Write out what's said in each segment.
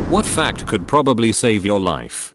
What fact could probably save your life?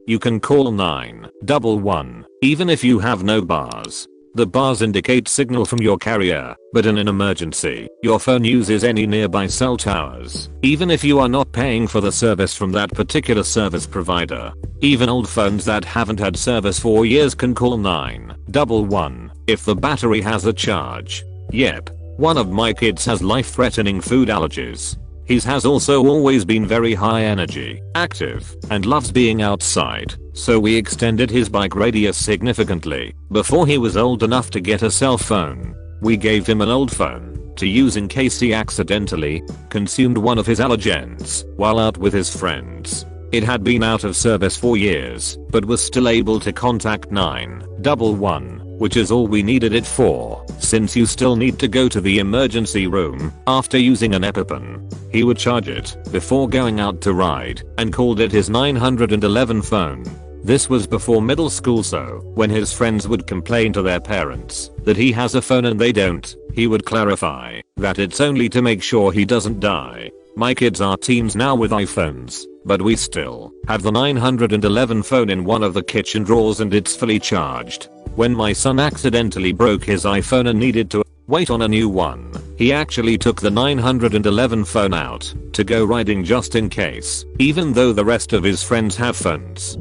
You can call 911 even if you have no bars. The bars indicate signal from your carrier, but in an emergency, your phone uses any nearby cell towers, even if you are not paying for the service from that particular service provider. Even old phones that haven't had service for years can call 911 if the battery has a charge. Yep, one of my kids has life-threatening food allergies. His has also always been very high energy, active, and loves being outside, so we extended his bike radius significantly. Before he was old enough to get a cell phone, we gave him an old phone to use in case he accidentally consumed one of his allergens while out with his friends. It had been out of service for years, but was still able to contact 911. Which is all we needed it for, since you still need to go to the emergency room after using an EpiPen. He would charge it before going out to ride and called it his 911 phone. This was before middle school, so when his friends would complain to their parents that he has a phone and they don't, he would clarify that it's only to make sure he doesn't die. My kids are teens now with iPhones, but we still have the 911 phone in one of the kitchen drawers and it's fully charged. When my son accidentally broke his iPhone and needed to wait on a new one, he actually took the 911 phone out to go riding just in case, even though the rest of his friends have phones.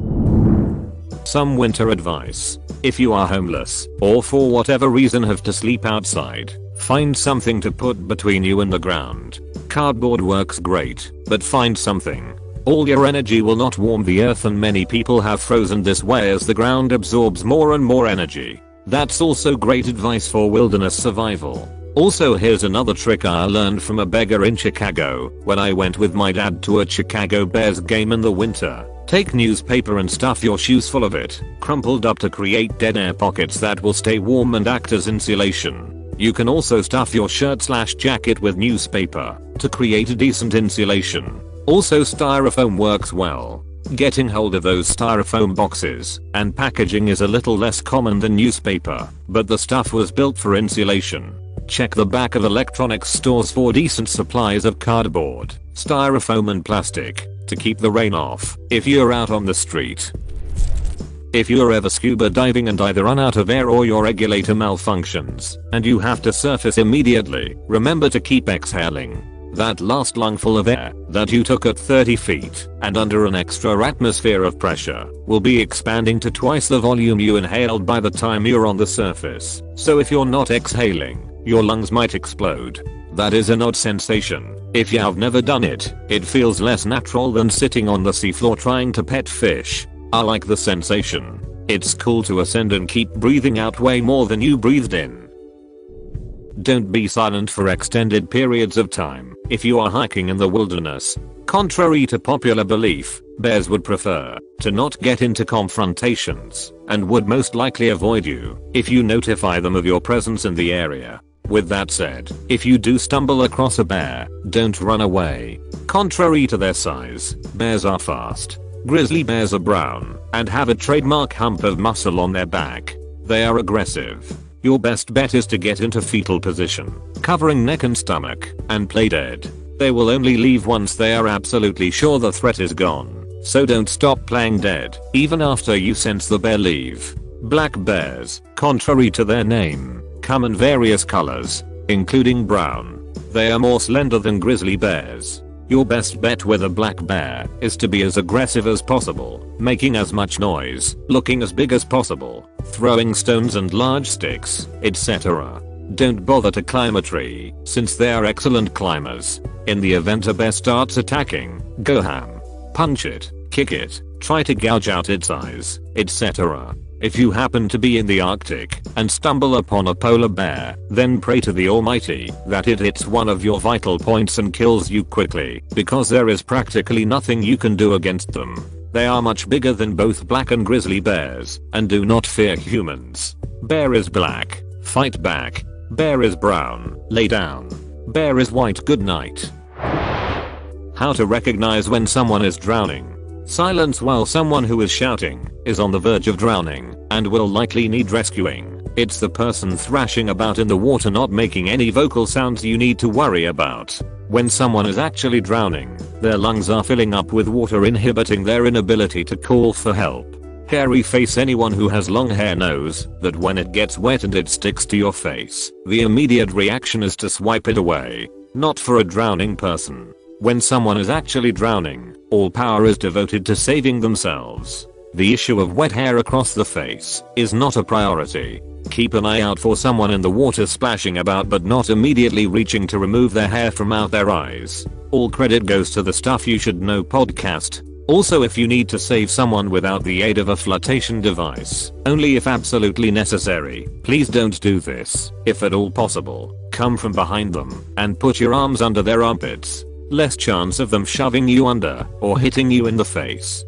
Some winter advice. If you are homeless, or for whatever reason have to sleep outside, find something to put between you and the ground. Cardboard works great, but find something. All your energy will not warm the earth and many people have frozen this way as the ground absorbs more and more energy. That's also great advice for wilderness survival. Also, here's another trick I learned from a beggar in Chicago when I went with my dad to a Chicago Bears game in the winter. Take newspaper and stuff your shoes full of it, crumpled up to create dead air pockets that will stay warm and act as insulation. You can also stuff your shirt/jacket with newspaper to create a decent insulation. Also, styrofoam works well. Getting hold of those styrofoam boxes and packaging is a little less common than newspaper, but the stuff was built for insulation. Check the back of electronics stores for decent supplies of cardboard, styrofoam and plastic to keep the rain off if you're out on the street. If you're ever scuba diving and either run out of air or your regulator malfunctions and you have to surface immediately, remember to keep exhaling. That last lungful of air that you took at 30 feet and under an extra atmosphere of pressure will be expanding to twice the volume you inhaled by the time you're on the surface. So if you're not exhaling, your lungs might explode. That is an odd sensation. If you have never done it, it feels less natural than sitting on the seafloor trying to pet fish. I like the sensation. It's cool to ascend and keep breathing out way more than you breathed in. Don't be silent for extended periods of time if you are hiking in the wilderness. Contrary to popular belief, bears would prefer to not get into confrontations and would most likely avoid you if you notify them of your presence in the area. With that said, if you do stumble across a bear, don't run away. Contrary to their size, bears are fast. Grizzly bears are brown and have a trademark hump of muscle on their back. They are aggressive. Your best bet is to get into fetal position, covering neck and stomach, and play dead. They will only leave once they are absolutely sure the threat is gone, so don't stop playing dead, even after you sense the bear leave. Black bears, contrary to their name, come in various colors, including brown. They are more slender than grizzly bears. Your best bet with a black bear is to be as aggressive as possible, making as much noise, looking as big as possible, throwing stones and large sticks, etc. Don't bother to climb a tree, since they are excellent climbers. In the event a bear starts attacking, go ham. Punch it, kick it, try to gouge out its eyes, etc. If you happen to be in the Arctic and stumble upon a polar bear, then pray to the Almighty that it hits one of your vital points and kills you quickly, because there is practically nothing you can do against them. They are much bigger than both black and grizzly bears and do not fear humans. Bear is black, fight back. Bear is brown, lay down. Bear is white, good night. How to recognize when someone is drowning. Silence while someone who is shouting is on the verge of drowning and will likely need rescuing. It's the person thrashing about in the water not making any vocal sounds you need to worry about. When someone is actually drowning, their lungs are filling up with water, inhibiting their inability to call for help. Hairy face. Anyone who has long hair knows that when it gets wet and it sticks to your face, the immediate reaction is to swipe it away. Not for a drowning person. When someone is actually drowning, all power is devoted to saving themselves. The issue of wet hair across the face is not a priority. Keep an eye out for someone in the water splashing about but not immediately reaching to remove their hair from out their eyes. All credit goes to the Stuff You Should Know podcast. Also, if you need to save someone without the aid of a flotation device, only if absolutely necessary, please don't do this. If at all possible, come from behind them and put your arms under their armpits. Less chance of them shoving you under or hitting you in the face.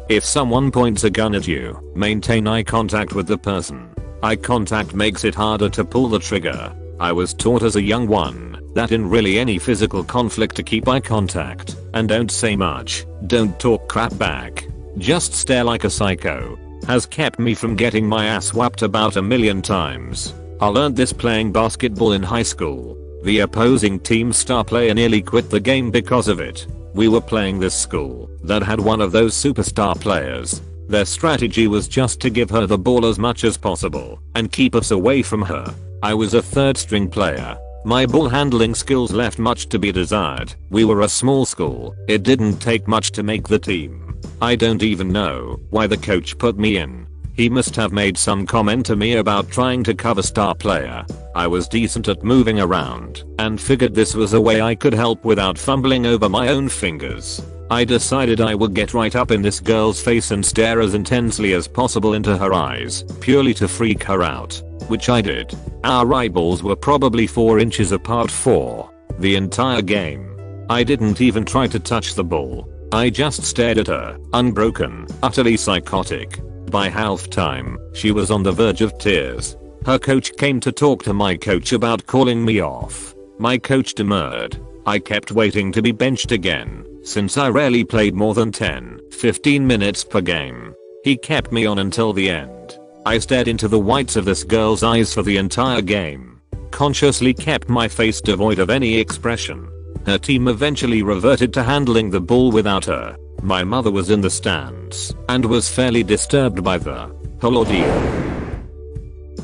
If someone points a gun at you, maintain eye contact with the person. Eye contact makes it harder to pull the trigger. I was taught as a young one that in really any physical conflict to keep eye contact and don't say much, don't talk crap back, just stare like a psycho, has kept me from getting my ass whacked about a million times. I learned this playing basketball in high school. The opposing team's star player nearly quit the game because of it. We were playing this school that had one of those superstar players. Their strategy was just to give her the ball as much as possible and keep us away from her. I was a third string player. My ball handling skills left much to be desired. We were a small school. It didn't take much to make the team. I don't even know why the coach put me in. He must have made some comment to me about trying to cover star player. I was decent at moving around and figured this was a way I could help without fumbling over my own fingers. I decided I would get right up in this girl's face and stare as intensely as possible into her eyes, purely to freak her out, which I did. Our eyeballs were probably 4 inches apart for the entire game. I didn't even try to touch the ball. I just stared at her, unbroken, utterly psychotic. By halftime, she was on the verge of tears. Her coach came to talk to my coach about calling me off. My coach demurred. I kept waiting to be benched again, since I rarely played more than 10-15 minutes per game. He kept me on until the end. I stared into the whites of this girl's eyes for the entire game. Consciously kept my face devoid of any expression. Her team eventually reverted to handling the ball without her. My mother was in the stands and was fairly disturbed by the whole ordeal.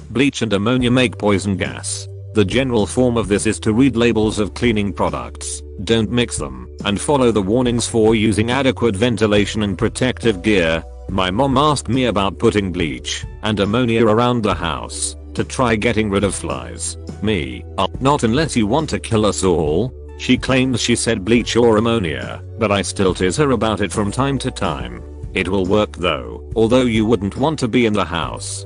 Bleach and ammonia make poison gas. The general form of this is to read labels of cleaning products, don't mix them, and follow the warnings for using adequate ventilation and protective gear. My mom asked me about putting bleach and ammonia around the house to try getting rid of flies. Me, not unless you want to kill us all. She claims she said bleach or ammonia, but I still tease her about it from time to time. It will work though, although you wouldn't want to be in the house.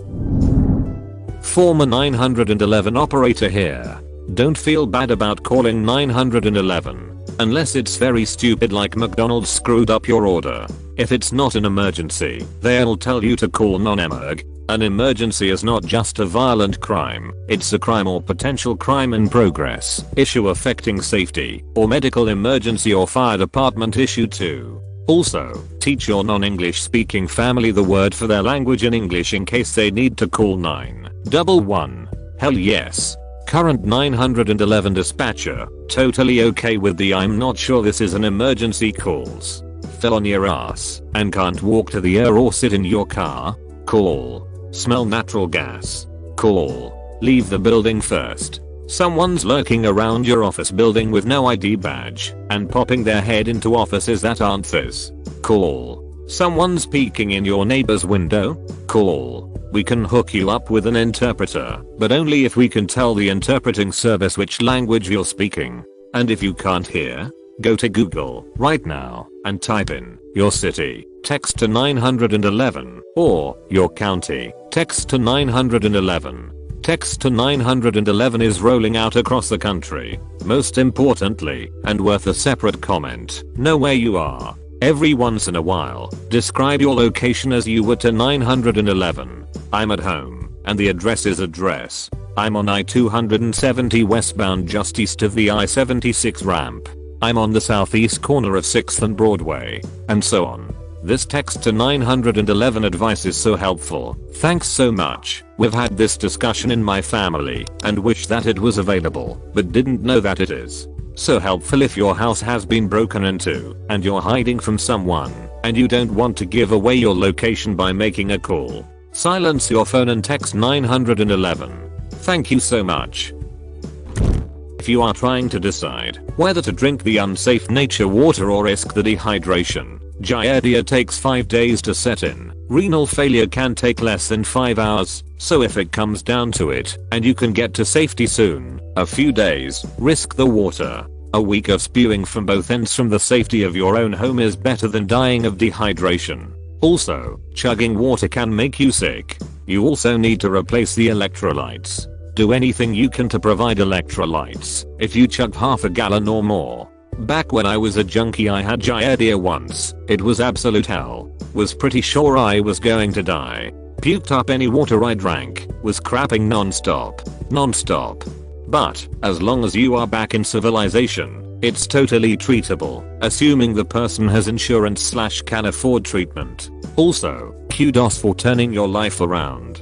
Former 911 operator here. Don't feel bad about calling 911, unless it's very stupid like McDonald's screwed up your order. If it's not an emergency, they'll tell you to call non-emerg. An emergency is not just a violent crime, it's a crime or potential crime in progress, issue affecting safety, or medical emergency or fire department issue too. Also, teach your non-English speaking family the word for their language in English in case they need to call 911. Hell yes. Current 911 dispatcher, totally okay with the I'm not sure this is an emergency calls. Fell on your ass and can't walk to the air or sit in your car? Call. Smell natural gas? Call. Leave the building first. Someone's lurking around your office building with no ID badge and popping their head into offices that aren't this. Call. Someone's peeking in your neighbor's window? Call. We can hook you up with an interpreter, but only if we can tell the interpreting service which language you're speaking. And if you can't hear, go to Google right now and type in your city, text to 911, or your county, text to 911. Text to 911 is rolling out across the country. Most importantly, and worth a separate comment, know where you are. Every once in a while, describe your location as you would to 911. I'm at home, and the address is address. I'm on I-270 westbound just east of the I-76 ramp. I'm on the southeast corner of 6th and Broadway, and so on. This text to 911 advice is so helpful. Thanks so much. We've had this discussion in my family and wish that it was available, but didn't know that it is. So helpful if your house has been broken into and you're hiding from someone and you don't want to give away your location by making a call. Silence your phone and text 911. Thank you so much. If you are trying to decide whether to drink the unsafe nature water or risk the dehydration, giardia takes 5 days to set in. Renal failure can take less than 5 hours, so if it comes down to it and you can get to safety soon, a few days, risk the water. A week of spewing from both ends from the safety of your own home is better than dying of dehydration. Also, chugging water can make you sick. You also need to replace the electrolytes. Do anything you can to provide electrolytes if you chug half a gallon or more. Back when I was a junkie I had giardia once. It was absolute hell. Was pretty sure I was going to die. Puked up any water I drank. Was crapping non-stop. But, as long as you are back in civilization, it's totally treatable, assuming the person has insurance / can afford treatment. Also, kudos for turning your life around.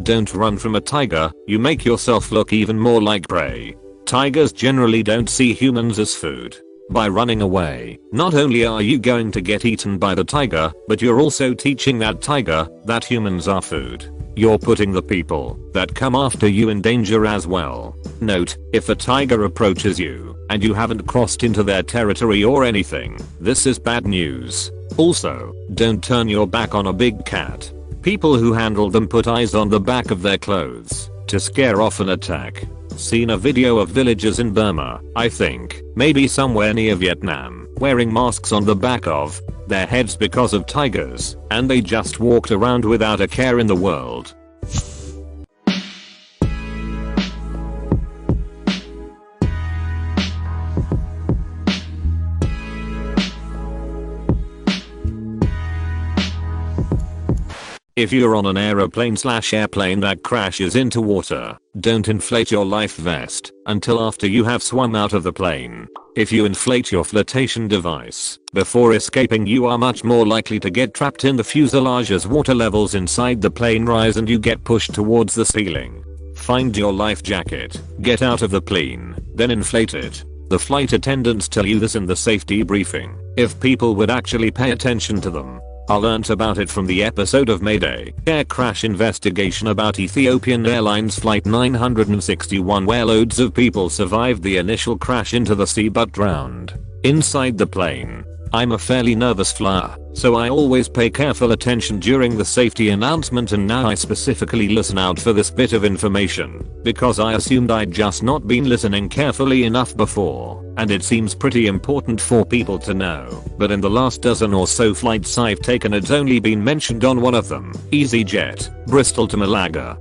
Don't run from a tiger, you make yourself look even more like prey. Tigers generally don't see humans as food. By running away, not only are you going to get eaten by the tiger, but you're also teaching that tiger that humans are food. You're putting the people that come after you in danger as well. Note, if a tiger approaches you and you haven't crossed into their territory or anything, this is bad news. Also, don't turn your back on a big cat. People who handle them put eyes on the back of their clothes to scare off an attack. Seen a video of villagers in Burma, I think, maybe somewhere near Vietnam, wearing masks on the back of their heads because of tigers, and they just walked around without a care in the world. If you're on an aeroplane / airplane that crashes into water, don't inflate your life vest until after you have swum out of the plane. If you inflate your flotation device before escaping, you are much more likely to get trapped in the fuselage as water levels inside the plane rise and you get pushed towards the ceiling. Find your life jacket, get out of the plane, then inflate it. The flight attendants tell you this in the safety briefing. If people would actually pay attention to them. I learnt about it from the episode of Mayday, air crash investigation about Ethiopian Airlines Flight 961, where loads of people survived the initial crash into the sea but drowned inside the plane. I'm a fairly nervous flyer, so I always pay careful attention during the safety announcement, and now I specifically listen out for this bit of information because I assumed I'd just not been listening carefully enough before, and it seems pretty important for people to know. But in the last dozen or so flights I've taken, it's only been mentioned on one of them, EasyJet, Bristol to Malaga.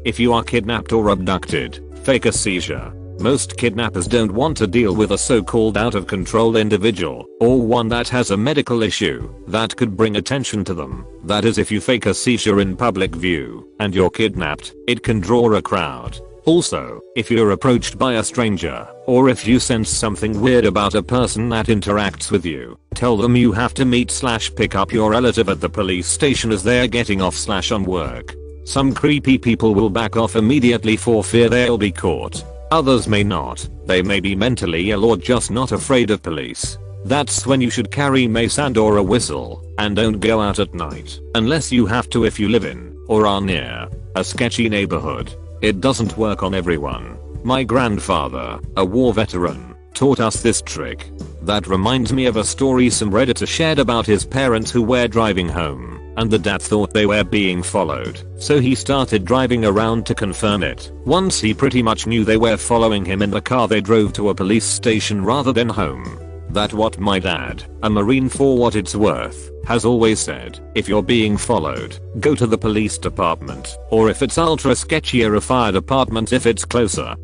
If you are kidnapped or abducted, fake a seizure. Most kidnappers don't want to deal with a so-called out-of-control individual, or one that has a medical issue that could bring attention to them. That is, if you fake a seizure in public view and you're kidnapped, it can draw a crowd. Also, if you're approached by a stranger, or if you sense something weird about a person that interacts with you, tell them you have to meet / pick up your relative at the police station as they're getting off / on work. Some creepy people will back off immediately for fear they'll be caught. Others may not. They may be mentally ill or just not afraid of police. That's when you should carry mace and or a whistle, and don't go out at night unless you have to if you live in or are near a sketchy neighborhood. It doesn't work on everyone. My grandfather, a war veteran, taught us this trick. That reminds me of a story some redditor shared about his parents who were driving home, and the dad thought they were being followed, so he started driving around to confirm it. Once he pretty much knew they were following him in the car, they drove to a police station rather than home. That's what my dad, a Marine for what it's worth, has always said. If you're being followed, go to the police department, or if it's ultra sketchier, a fire department if it's closer.